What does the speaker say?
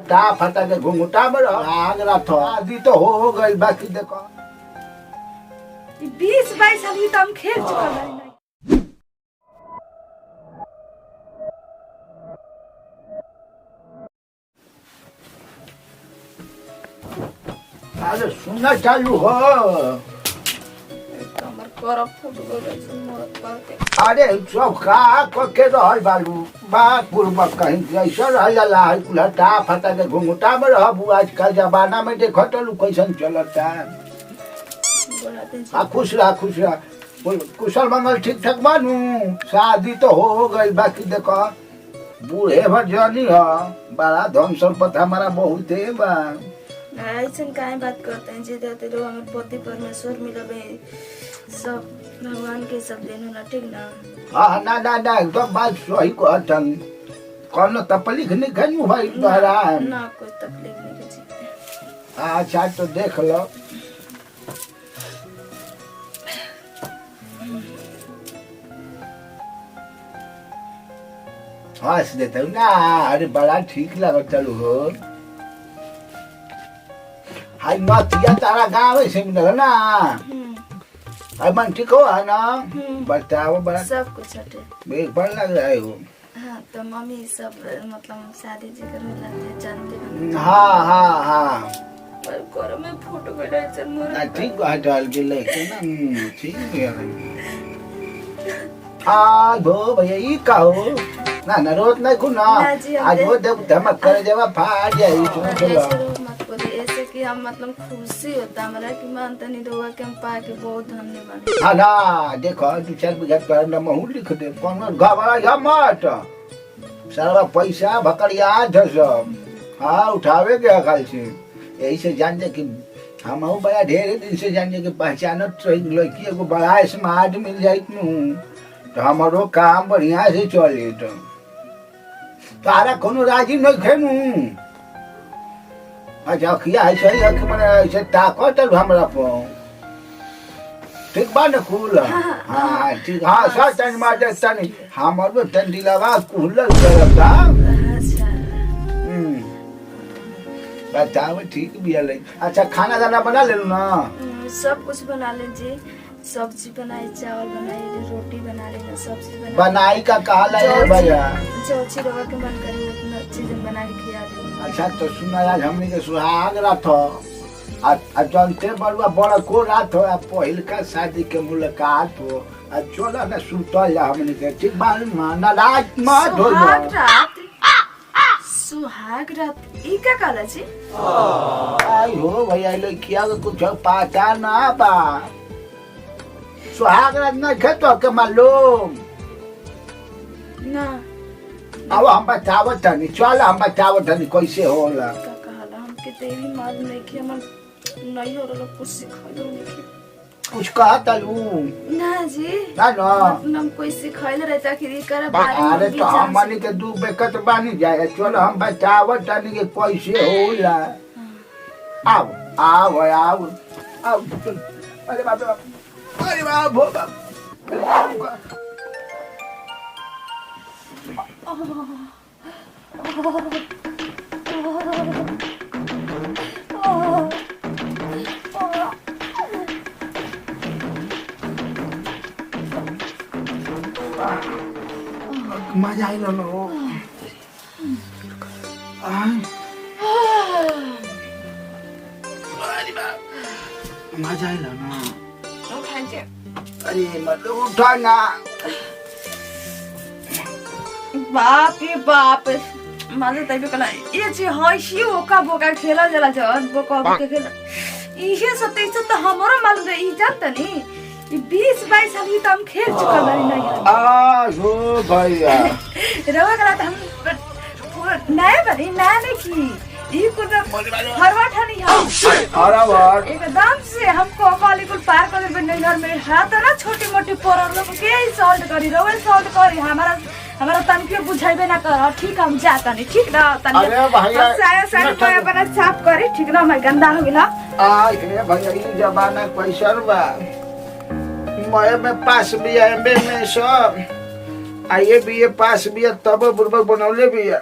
टा फटा के घुंघटा में आग रथ आदि तो हो गई बाकी देखो 20-22 साल की तो हम खेल चुका है। अरे सुनना चालू हो कमर करब फुट गई मरत करके। अरे सब का के रह बालू बात पूर्वक कहीं जैसा रहला है कुलटा फटा के घुंघटा में रहबू आजकल जमाना में देखो तो कैसन चलता आ खुश रह कुशल मंगल ठीक ठाक बानू शादी तो हो गई बाकी देखो बूढ़े भर जानी है बड़ा धन संपत्ति हमारा बहुत है बा ऐसा काहे बात करते हैं जे देते लोग हमारे पति परमेश्वर मिलबे सब भगवान के सब देनो ना ठीक ना। हाँ ना एकदम बात सही कहतन कौन तकलीफ नहीं खनू भाई बहरा ना कोई तकलीफ नहीं जी। अच्छा तो देख लो हंस देता हूँ ना अरे बड़ा ठीक लगा चलो हो हाई नतिया तारा गाँव से मिल ना अरे मन ठीक हो है ना बताओ बड़ा सब कुछ हटे एक बार लग रहा है हो हाँ तो मम्मी सब मतलब शादी जिक्र में लगते जानते हाँ पर कोर में फोटो बेटा चल मोर ठीक है डाल के लेके ना ठीक है हाँ भो भैया ये कहो ना रोज नहीं खुना आज वो धमक करे जब फाड़ जाए मत बोले ऐसे कि हम मतलब खुशी होता हमारा कि मन तनी रोगा के हम पा के बहुत धन्यवाद। हाँ ना देखो 2-4 बीघा पर न महू लिख दे कौन घबरा जा मत सारा पैसा भकड़िया सब हाँ उठावे के खाल से यही से जान जे कि हम बड़ा ढेर दिन से जान जे कि पहचानत रही लड़की एगो बड़ा स्मार्ट मिल जाइत तो हमारो काम बढ़िया से चले तो तारा कोनो राजी नहीं खेनू अच्छा खिया है सही है कि मैंने ऐसे ताकत हमरा पर ठीक बा न कुल हाँ ठीक हाँ सच तन माटे तनी हमारो तन दिलावा कुल करता बताओ ठीक भी है अच्छा खाना दाना बना ले ना सब कुछ बना लीजिए सब्जी बनाई चावल बनाई रोटी बना लेना सब्जी बनाई का कहा है भैया जो अच्छी रवा के मन करे उतना चीज बना के खिला दे। अच्छा तो सुना आज हमने के सुहाग रात हो आज जानते बड़ुआ बड़ा को रात हो पहिल का शादी के मुलाकात हो आज चलो ना सुतल हमने के ठीक बात ना रात मत हो सुहाग रात ई का कहला छी आई हो भैया लड़किया को कुछ पता ना बा सुहाग रात ना खेतो के मालूम ना अब हम बतावत तनी चल हम बतावत तनी कैसे होला का कहला हमके ते भी मालूम नहीं कि हम नहीं हो रहा कुछ सिखाइलो नहीं कुछ कहता लू ना जी ना हम कोई सिखाइल रहता कि कर बारे में अरे तो हमनी के दू बेकत बानी जाए चलो हम बतावत तनी के कैसे होला आओ अरे बाप अरे बाप मजा आइल न हो मजा आइल न अरे मतलब उठा ना बाप रे बाप माले तबे कला ये जे हसी ओका बोका खेला जला जन बोका के खेला इहे सब तो हमरो मालूम है ई जानता नी ई 20-22 साल की तो हम खेल चुका बारी नहीं हो भैया रवा कला हम पूरा नया बारी नया नहीं की ई कुछ हरवा ठानी हम हरवा एकदम से हमको कॉली को पार कर बने घर में हाथ ना छोटी मोटी प्रॉब्लम के ही सॉल्व करी रोवे सॉल्व करी हमारा तनके बुझाइबे ना कर ठीक हम जाता नहीं ठीक ना तन अरे भैया साया कोई अपना साफ करे ठीक ना मैं गंदा हो गेला रे भैया ई जमाना कैसर बा मैं में पास भी है में सब आइए भी ये पास भी है तब बुर्बक बनौले भी है।